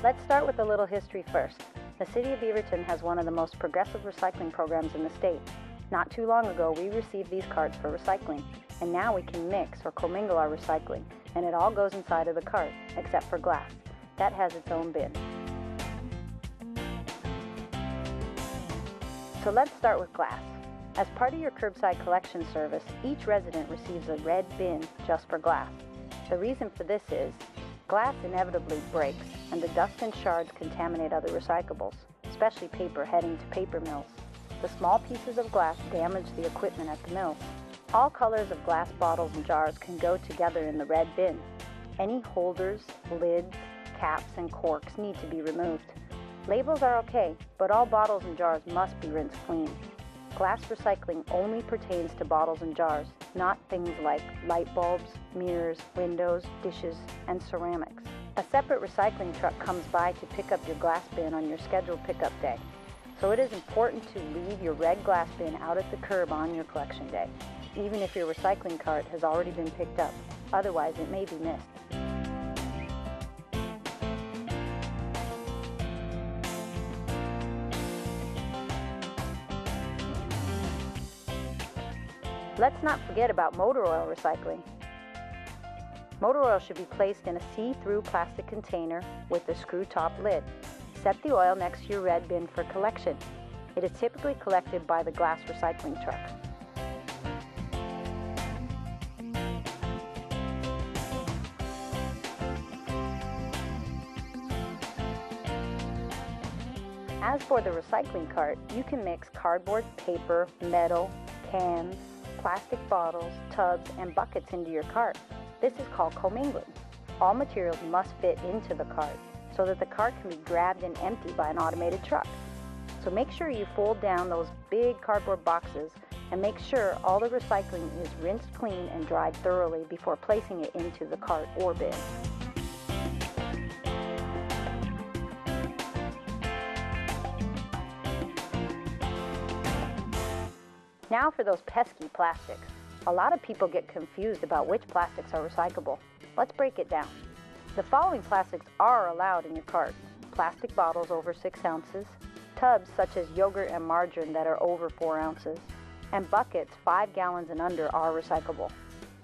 Let's start with a little history first. The city of Beaverton has one of the most progressive recycling programs in the state. Not too long ago, we received these carts for recycling, and now we can mix or commingle our recycling, and it all goes inside of the cart, except for glass. That has its own bin. So let's start with glass. As part of your curbside collection service, each resident receives a red bin just for glass. The reason for this is, glass inevitably breaks, and the dust and shards contaminate other recyclables, especially paper heading to paper mills. The small pieces of glass damage the equipment at the mills. All colors of glass bottles and jars can go together in the red bin. Any holders, lids, caps, and corks need to be removed. Labels are okay, but all bottles and jars must be rinsed clean. Glass recycling only pertains to bottles and jars, not things like light bulbs, mirrors, windows, dishes, and ceramics. A separate recycling truck comes by to pick up your glass bin on your scheduled pickup day. So it is important to leave your red glass bin out at the curb on your collection day, even if your recycling cart has already been picked up. Otherwise, it may be missed. Let's not forget about motor oil recycling. Motor oil should be placed in a see-through plastic container with a screw-top lid. Set the oil next to your red bin for collection. It is typically collected by the glass recycling truck. As for the recycling cart, you can mix cardboard, paper, metal, cans, plastic bottles, tubs, and buckets into your cart. This is called commingling. All materials must fit into the cart so that the cart can be grabbed and emptied by an automated truck. So make sure you fold down those big cardboard boxes and make sure all the recycling is rinsed clean and dried thoroughly before placing it into the cart or bin. Now for those pesky plastics. A lot of people get confused about which plastics are recyclable. Let's break it down. The following plastics are allowed in your cart: plastic bottles over 6 ounces, tubs such as yogurt and margarine that are over 4 ounces, and buckets 5 gallons and under are recyclable.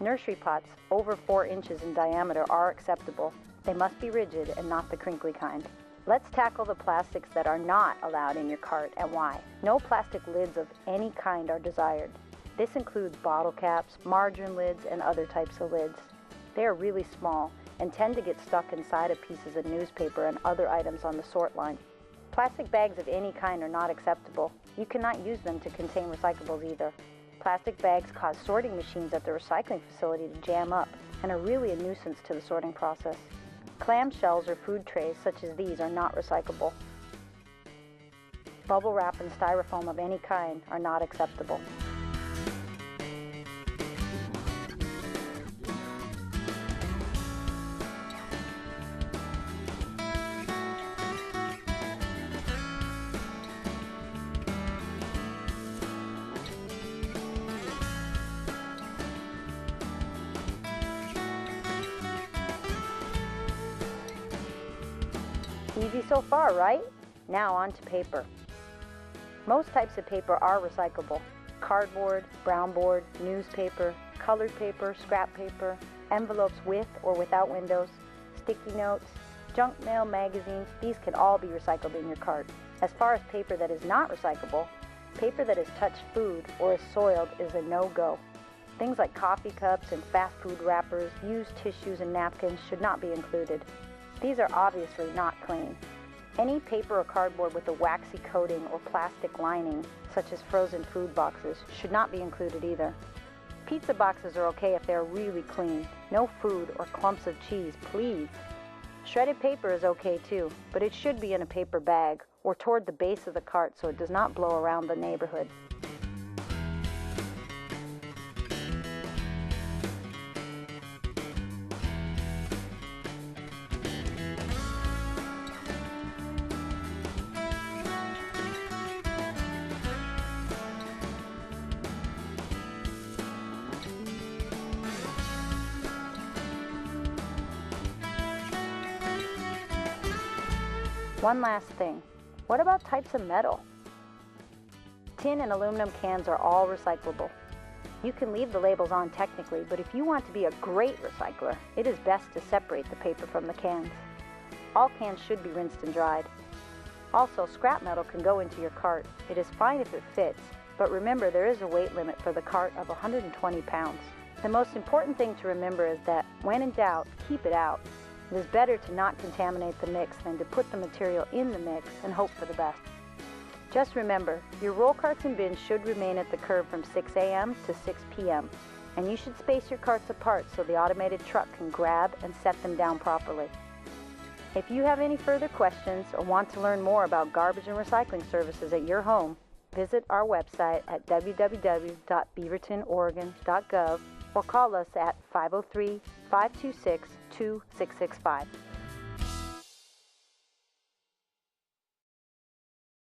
Nursery pots over 4 inches in diameter are acceptable. They must be rigid and not the crinkly kind. Let's tackle the plastics that are not allowed in your cart and why. No plastic lids of any kind are desired. This includes bottle caps, margarine lids, and other types of lids. They are really small and tend to get stuck inside of pieces of newspaper and other items on the sort line. Plastic bags of any kind are not acceptable. You cannot use them to contain recyclables either. Plastic bags cause sorting machines at the recycling facility to jam up and are really a nuisance to the sorting process. Clamshells or food trays such as these are not recyclable. Bubble wrap and styrofoam of any kind are not acceptable. Easy so far, right? Now on to paper. Most types of paper are recyclable. Cardboard, brown board, newspaper, colored paper, scrap paper, envelopes with or without windows, sticky notes, junk mail, magazines, these can all be recycled in your cart. As far as paper that is not recyclable, paper that has touched food or is soiled is a no-go. Things like coffee cups and fast food wrappers, used tissues and napkins should not be included. These are obviously not clean. Any paper or cardboard with a waxy coating or plastic lining, such as frozen food boxes, should not be included either. Pizza boxes are okay if they are really clean. No food or clumps of cheese, please. Shredded paper is okay too, but it should be in a paper bag or toward the base of the cart so it does not blow around the neighborhood. One last thing, what about types of metal? Tin and aluminum cans are all recyclable. You can leave the labels on technically, but if you want to be a great recycler, it is best to separate the paper from the cans. All cans should be rinsed and dried. Also, scrap metal can go into your cart. It is fine if it fits, but remember there is a weight limit for the cart of 120 pounds. The most important thing to remember is that when in doubt, keep it out. It is better to not contaminate the mix than to put the material in the mix and hope for the best. Just remember, your roll carts and bins should remain at the curb from 6 a.m. to 6 p.m. and you should space your carts apart so the automated truck can grab and set them down properly. If you have any further questions or want to learn more about garbage and recycling services at your home, visit our website at www.beavertonoregon.gov or call us at 503-526-2665.